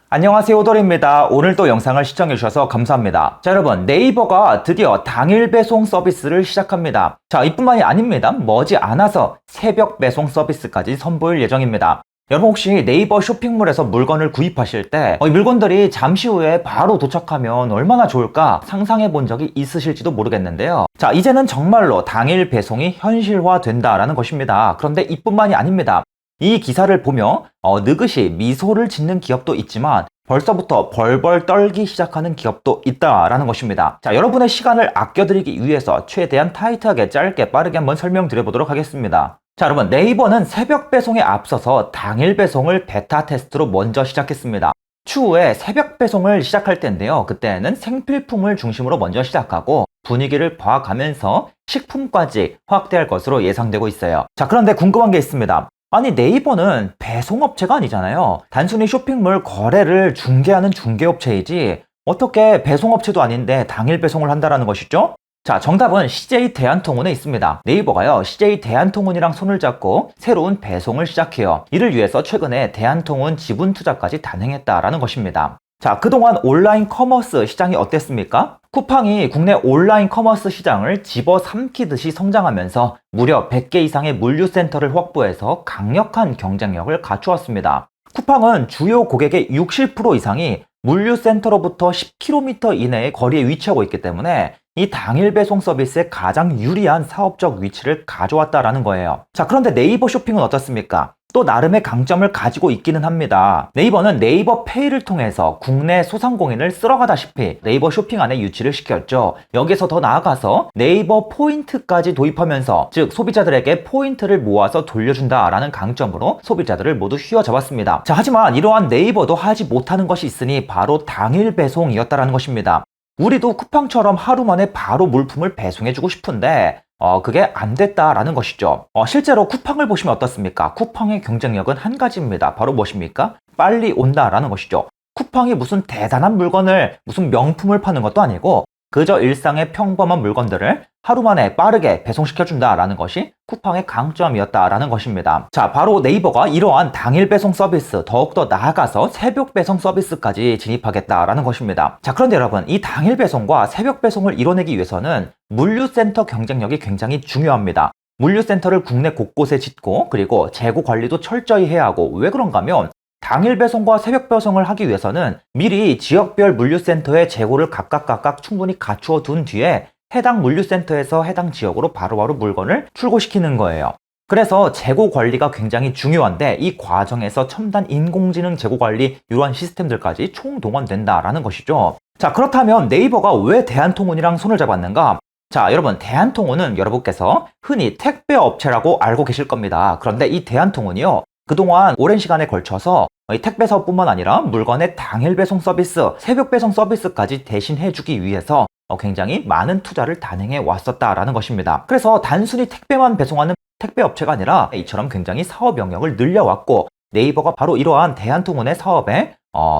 안녕하세요, 오돌입니다. 오늘도 영상을 시청해주셔서 감사합니다. 자, 여러분, 네이버가 드디어 당일 배송 서비스를 시작합니다. 자, 이뿐만이 아닙니다. 머지않아서 새벽 배송 서비스까지 선보일 예정입니다. 여러분, 혹시 네이버 쇼핑몰에서 물건을 구입하실 때 이 물건들이 잠시 후에 바로 도착하면 얼마나 좋을까 상상해 본 적이 있으실지도 모르겠는데요. 자, 이제는 정말로 당일 배송이 현실화된다라는 것입니다. 그런데 이뿐만이 아닙니다. 이 기사를 보며 느긋이 미소를 짓는 기업도 있지만 벌써부터 벌벌 떨기 시작하는 기업도 있다라는 것입니다. 자, 여러분의 시간을 아껴드리기 위해서 최대한 타이트하게 짧게 빠르게 한번 설명드려 보도록 하겠습니다. 자, 여러분, 네이버는 새벽 배송에 앞서서 당일 배송을 베타 테스트로 먼저 시작했습니다. 추후에 새벽 배송을 시작할 텐데요. 그때는 생필품을 중심으로 먼저 시작하고 분위기를 봐가면서 식품까지 확대할 것으로 예상되고 있어요. 자, 그런데 궁금한 게 있습니다. 아니, 네이버는 배송업체가 아니잖아요. 단순히 쇼핑몰 거래를 중개하는 중개업체이지 어떻게 배송업체도 아닌데 당일 배송을 한다라는 것이죠? 자, 정답은 CJ 대한통운에 있습니다. 네이버가요, CJ 대한통운이랑 손을 잡고 새로운 배송을 시작해요. 이를 위해서 최근에 대한통운 지분 투자까지 단행했다라는 것입니다. 자, 그동안 온라인 커머스 시장이 어땠습니까? 쿠팡이 국내 온라인 커머스 시장을 집어삼키듯이 성장하면서 무려 100개 이상의 물류센터를 확보해서 강력한 경쟁력을 갖추었습니다. 쿠팡은 주요 고객의 60% 이상이 물류센터로부터 10km 이내의 거리에 위치하고 있기 때문에 이 당일 배송 서비스에 가장 유리한 사업적 위치를 가져왔다라는 거예요. 자, 그런데 네이버 쇼핑은 어떻습니까? 또 나름의 강점을 가지고 있기는 합니다. 네이버는 네이버 페이를 통해서 국내 소상공인을 쓸어가다시피 네이버 쇼핑 안에 유치를 시켰죠. 여기서 더 나아가서 네이버 포인트까지 도입하면서 즉 소비자들에게 포인트를 모아서 돌려준다라는 강점으로 소비자들을 모두 휘어잡았습니다. 자, 하지만 이러한 네이버도 하지 못하는 것이 있으니 바로 당일 배송이었다라는 것입니다. 우리도 쿠팡처럼 하루 만에 바로 물품을 배송해주고 싶은데 그게 안 됐다라는 것이죠. 실제로 쿠팡을 보시면 어떻습니까? 쿠팡의 경쟁력은 한 가지입니다. 바로 무엇입니까? 빨리 온다라는 것이죠. 쿠팡이 무슨 대단한 물건을, 무슨 명품을 파는 것도 아니고 그저 일상의 평범한 물건들을 하루 만에 빠르게 배송시켜준다라는 것이 쿠팡의 강점이었다라는 것입니다. 자, 바로 네이버가 이러한 당일 배송 서비스, 더욱더 나아가서 새벽 배송 서비스까지 진입하겠다라는 것입니다. 자, 그런데 여러분, 이 당일 배송과 새벽 배송을 이뤄내기 위해서는 물류센터 경쟁력이 굉장히 중요합니다. 물류센터를 국내 곳곳에 짓고 그리고 재고 관리도 철저히 해야 하고, 왜 그런가 하면 당일 배송과 새벽 배송을 하기 위해서는 미리 지역별 물류센터의 재고를 각각 충분히 갖추어 둔 뒤에 해당 물류센터에서 해당 지역으로 바로바로 물건을 출고시키는 거예요. 그래서 재고 관리가 굉장히 중요한데 이 과정에서 첨단 인공지능 재고 관리 이러한 시스템들까지 총동원된다라는 것이죠. 자, 그렇다면 네이버가 왜 대한통운이랑 손을 잡았는가? 자, 여러분, 대한통운은 여러분께서 흔히 택배 업체라고 알고 계실 겁니다. 그런데 이 대한통운이요, 그동안 오랜 시간에 걸쳐서 이 택배 사업뿐만 아니라 물건의 당일 배송 서비스, 새벽 배송 서비스까지 대신 해주기 위해서 굉장히 많은 투자를 단행해 왔었다라는 것입니다. 그래서 단순히 택배만 배송하는 택배 업체가 아니라 이처럼 굉장히 사업 영역을 늘려왔고, 네이버가 바로 이러한 대한통운의 사업에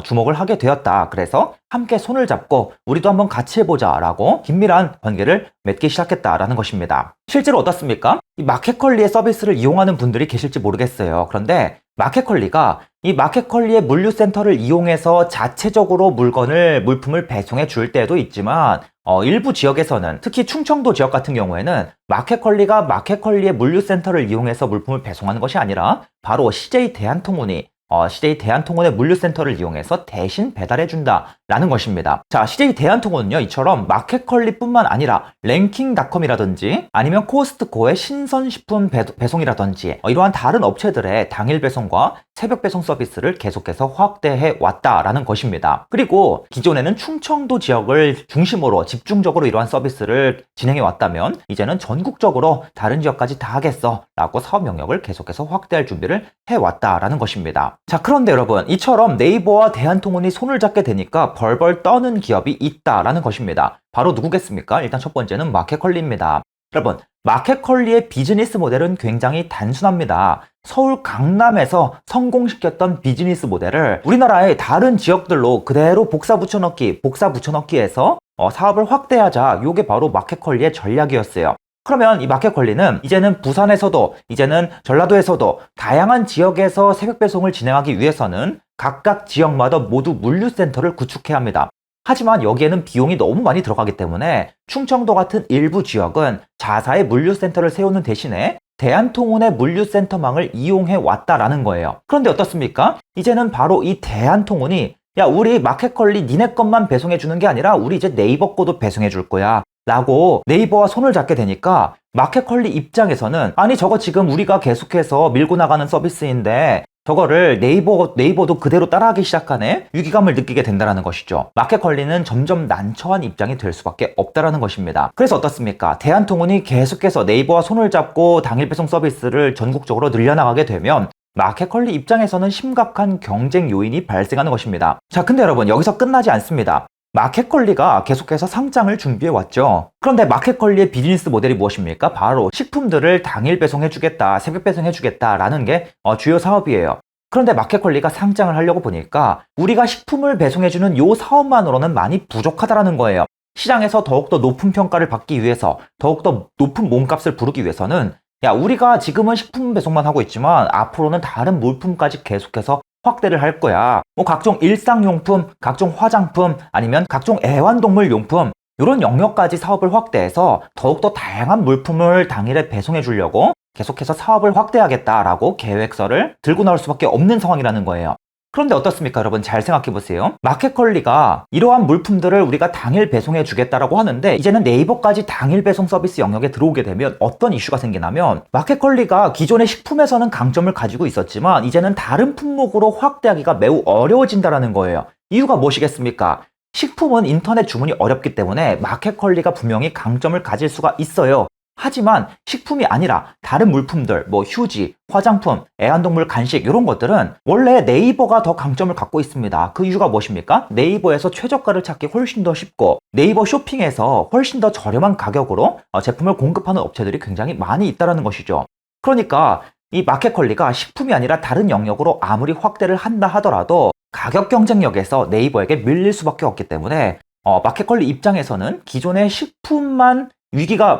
주목을 하게 되었다. 그래서 함께 손을 잡고 우리도 한번 같이 해보자 라고 긴밀한 관계를 맺기 시작했다라는 것입니다. 실제로 어떻습니까? 이 마켓컬리의 서비스를 이용하는 분들이 계실지 모르겠어요. 그런데 마켓컬리가 이 마켓컬리의 물류센터를 이용해서 자체적으로 물품을 배송해 줄 때도 있지만 일부 지역에서는, 특히 충청도 지역 같은 경우에는 마켓컬리가 마켓컬리의 물류센터를 이용해서 물품을 배송하는 것이 아니라 바로 CJ 대한통운이 CJ 대한통운의 물류센터를 이용해서 대신 배달해준다라는 것입니다. 자, CJ 대한통운은요, 이처럼 마켓컬리뿐만 아니라 랭킹닷컴이라든지 아니면 코스트코의 신선식품 배송이라든지 이러한 다른 업체들의 당일 배송과 새벽 배송 서비스를 계속해서 확대해 왔다라는 것입니다. 그리고 기존에는 충청도 지역을 중심으로 집중적으로 이러한 서비스를 진행해 왔다면 이제는 전국적으로 다른 지역까지 다 하겠어 라고 사업 영역을 계속해서 확대할 준비를 해왔다라는 것입니다. 자, 그런데 여러분, 이처럼 네이버와 대한통운이 손을 잡게 되니까 벌벌 떠는 기업이 있다라는 것입니다. 바로 누구겠습니까? 일단 첫 번째는 마켓컬리입니다. 여러분, 마켓컬리의 비즈니스 모델은 굉장히 단순합니다. 서울 강남에서 성공시켰던 비즈니스 모델을 우리나라의 다른 지역들로 그대로 복사 붙여넣기해서 사업을 확대하자. 이게 바로 마켓컬리의 전략이었어요. 그러면 이 마켓컬리는 이제는 부산에서도 이제는 전라도에서도 다양한 지역에서 새벽 배송을 진행하기 위해서는 각각 지역마다 모두 물류센터를 구축해야 합니다. 하지만 여기에는 비용이 너무 많이 들어가기 때문에 충청도 같은 일부 지역은 자사의 물류센터를 세우는 대신에 대한통운의 물류센터망을 이용해 왔다라는 거예요. 그런데 어떻습니까? 이제는 바로 이 대한통운이 야, 우리 마켓컬리 니네 것만 배송해 주는 게 아니라 우리 이제 네이버 거도 배송해 줄 거야 라고 네이버와 손을 잡게 되니까 마켓컬리 입장에서는 아니 저거 지금 우리가 계속해서 밀고 나가는 서비스인데 저거를 네이버도 그대로 따라하기 시작하네? 위기감을 느끼게 된다는 것이죠. 마켓컬리는 점점 난처한 입장이 될 수밖에 없다는 것입니다. 그래서 어떻습니까? 대한통운이 계속해서 네이버와 손을 잡고 당일 배송 서비스를 전국적으로 늘려나가게 되면 마켓컬리 입장에서는 심각한 경쟁 요인이 발생하는 것입니다. 자, 근데 여러분 여기서 끝나지 않습니다. 마켓컬리가 계속해서 상장을 준비해 왔죠. 그런데 마켓컬리의 비즈니스 모델이 무엇입니까? 바로 식품들을 당일 배송해 주겠다, 새벽 배송해 주겠다 라는 게 주요 사업이에요. 그런데 마켓컬리가 상장을 하려고 보니까 우리가 식품을 배송해 주는 요 사업만으로는 많이 부족하다라는 거예요. 시장에서 더욱더 높은 평가를 받기 위해서, 더욱더 높은 몸값을 부르기 위해서는 야, 우리가 지금은 식품 배송만 하고 있지만 앞으로는 다른 물품까지 계속해서 확대를 할 거야. 뭐 각종 일상용품, 각종 화장품, 아니면 각종 애완동물 용품 이런 영역까지 사업을 확대해서 더욱더 다양한 물품을 당일에 배송해 주려고 계속해서 사업을 확대하겠다라고 계획서를 들고 나올 수밖에 없는 상황이라는 거예요. 그런데 어떻습니까, 여러분? 잘 생각해 보세요. 마켓컬리가 이러한 물품들을 우리가 당일 배송해 주겠다라고 하는데 이제는 네이버까지 당일 배송 서비스 영역에 들어오게 되면 어떤 이슈가 생기냐면 마켓컬리가 기존의 식품에서는 강점을 가지고 있었지만 이제는 다른 품목으로 확대하기가 매우 어려워진다라는 거예요. 이유가 무엇이겠습니까? 식품은 인터넷 주문이 어렵기 때문에 마켓컬리가 분명히 강점을 가질 수가 있어요. 하지만 식품이 아니라 다른 물품들, 뭐 휴지, 화장품, 애완동물 간식 이런 것들은 원래 네이버가 더 강점을 갖고 있습니다. 그 이유가 무엇입니까? 네이버에서 최저가를 찾기 훨씬 더 쉽고 네이버 쇼핑에서 훨씬 더 저렴한 가격으로 제품을 공급하는 업체들이 굉장히 많이 있다는 것이죠. 그러니까 이 마켓컬리가 식품이 아니라 다른 영역으로 아무리 확대를 한다 하더라도 가격 경쟁력에서 네이버에게 밀릴 수밖에 없기 때문에 마켓컬리 입장에서는 기존의 식품만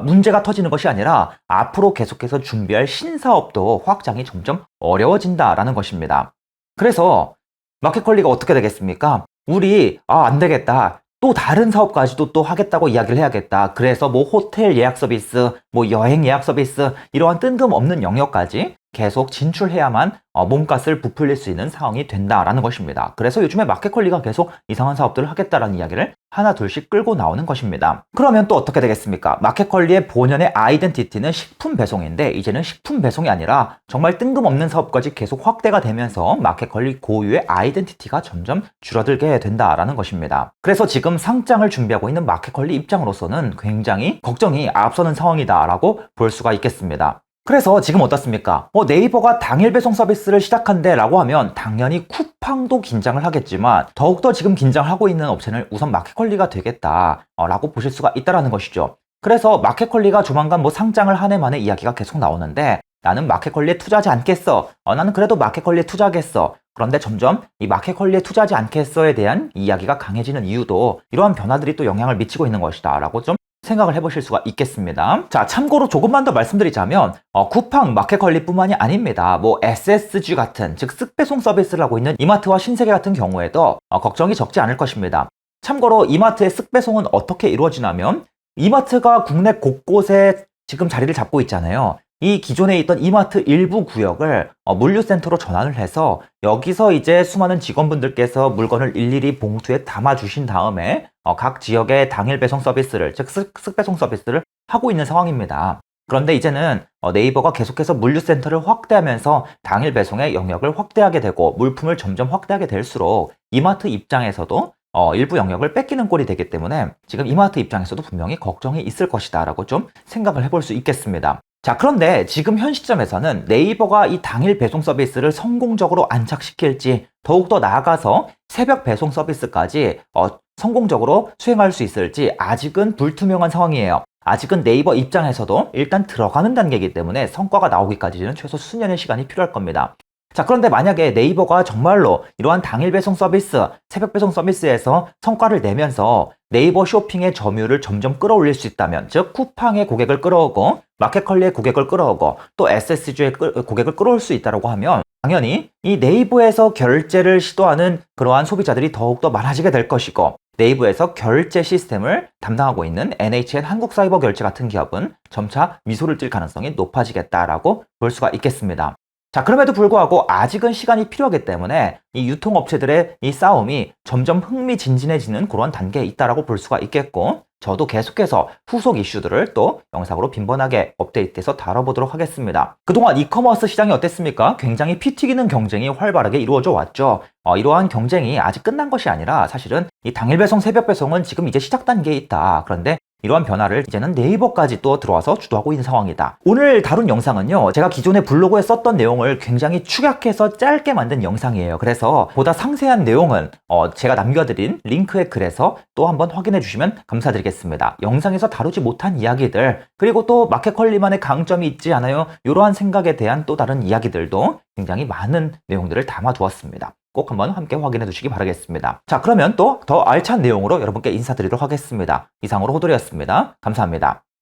문제가 터지는 것이 아니라 앞으로 계속해서 준비할 신사업도 확장이 점점 어려워진다라는 것입니다. 그래서 마켓컬리가 어떻게 되겠습니까? 우리 안 되겠다. 또 다른 사업까지도 또 하겠다고 이야기를 해야겠다. 그래서 뭐 호텔 예약 서비스, 뭐 여행 예약 서비스 이러한 뜬금없는 영역까지 계속 진출해야만 몸값을 부풀릴 수 있는 상황이 된다라는 것입니다. 그래서 요즘에 마켓컬리가 계속 이상한 사업들을 하겠다라는 이야기를 하나 둘씩 끌고 나오는 것입니다. 그러면 또 어떻게 되겠습니까? 마켓컬리의 본연의 아이덴티티는 식품 배송인데 이제는 식품 배송이 아니라 정말 뜬금없는 사업까지 계속 확대가 되면서 마켓컬리 고유의 아이덴티티가 점점 줄어들게 된다라는 것입니다. 그래서 지금 상장을 준비하고 있는 마켓컬리 입장으로서는 굉장히 걱정이 앞서는 상황이다라고 볼 수가 있겠습니다. 그래서 지금 어떻습니까? 네이버가 당일 배송 서비스를 시작한대 라고 하면 당연히 쿠팡도 긴장을 하겠지만 더욱더 지금 긴장하고 있는 업체는 우선 마켓컬리가 되겠다 라고 보실 수가 있다는 것이죠. 그래서 마켓컬리가 조만간 뭐 상장을 한 해 만에 이야기가 계속 나오는데 나는 마켓컬리에 투자하지 않겠어. 나는 그래도 마켓컬리에 투자하겠어. 그런데 점점 이 마켓컬리에 투자하지 않겠어에 대한 이야기가 강해지는 이유도 이러한 변화들이 또 영향을 미치고 있는 것이다 라고 좀 생각을 해보실 수가 있겠습니다. 자, 참고로 조금만 더 말씀드리자면 쿠팡, 마켓컬리뿐만이 아닙니다. 뭐 SSG 같은 즉 쓱배송 서비스를 하고 있는 이마트와 신세계 같은 경우에도 걱정이 적지 않을 것입니다. 참고로 이마트의 쓱배송은 어떻게 이루어지냐면 이마트가 국내 곳곳에 지금 자리를 잡고 있잖아요. 이 기존에 있던 이마트 일부 구역을 물류센터로 전환을 해서 여기서 이제 수많은 직원분들께서 물건을 일일이 봉투에 담아 주신 다음에 각 지역의 당일 배송 서비스를 즉 쓱배송 서비스를 하고 있는 상황입니다. 그런데 이제는 네이버가 계속해서 물류센터를 확대하면서 당일 배송의 영역을 확대하게 되고 물품을 점점 확대하게 될수록 이마트 입장에서도 일부 영역을 뺏기는 꼴이 되기 때문에 지금 이마트 입장에서도 분명히 걱정이 있을 것이다 라고 좀 생각을 해볼 수 있겠습니다. 자, 그런데 지금 현 시점에서는 네이버가 이 당일 배송 서비스를 성공적으로 안착시킬지 더욱더 나아가서 새벽 배송 서비스까지 성공적으로 수행할 수 있을지 아직은 불투명한 상황이에요. 아직은 네이버 입장에서도 일단 들어가는 단계이기 때문에 성과가 나오기까지는 최소 수년의 시간이 필요할 겁니다. 자, 그런데 만약에 네이버가 정말로 이러한 당일 배송 서비스, 새벽 배송 서비스에서 성과를 내면서 네이버 쇼핑의 점유율을 점점 끌어올릴 수 있다면, 즉 쿠팡의 고객을 끌어오고 마켓컬리의 고객을 끌어오고 또 SSG의 고객을 끌어올 수 있다고 하면 당연히 이 네이버에서 결제를 시도하는 그러한 소비자들이 더욱더 많아지게 될 것이고, 네이버에서 결제 시스템을 담당하고 있는 NHN 한국사이버결제 같은 기업은 점차 미소를 띌 가능성이 높아지겠다라고 볼 수가 있겠습니다. 자, 그럼에도 불구하고 아직은 시간이 필요하기 때문에 이 유통업체들의 이 싸움이 점점 흥미진진해지는 그런 단계에 있다라고 볼 수가 있겠고, 저도 계속해서 후속 이슈들을 또 영상으로 빈번하게 업데이트해서 다뤄보도록 하겠습니다. 그동안 이커머스 시장이 어땠습니까? 굉장히 피 튀기는 경쟁이 활발하게 이루어져 왔죠. 이러한 경쟁이 아직 끝난 것이 아니라 사실은 이 당일 배송, 새벽 배송은 지금 이제 시작 단계에 있다. 그런데 이러한 변화를 이제는 네이버까지 또 들어와서 주도하고 있는 상황이다. 오늘 다룬 영상은요, 제가 기존에 블로그에 썼던 내용을 굉장히 축약해서 짧게 만든 영상이에요. 그래서 보다 상세한 내용은 제가 남겨드린 링크의 글에서 또 한번 확인해 주시면 감사드리겠습니다. 영상에서 다루지 못한 이야기들, 그리고 또 마켓컬리만의 강점이 있지 않아요? 이러한 생각에 대한 또 다른 이야기들도 굉장히 많은 내용들을 담아두었습니다. 꼭 한번 함께 확인해 주시기 바라겠습니다. 자, 그러면 또 더 알찬 내용으로 여러분께 인사드리도록 하겠습니다. 이상으로 호돌이었습니다. 감사합니다.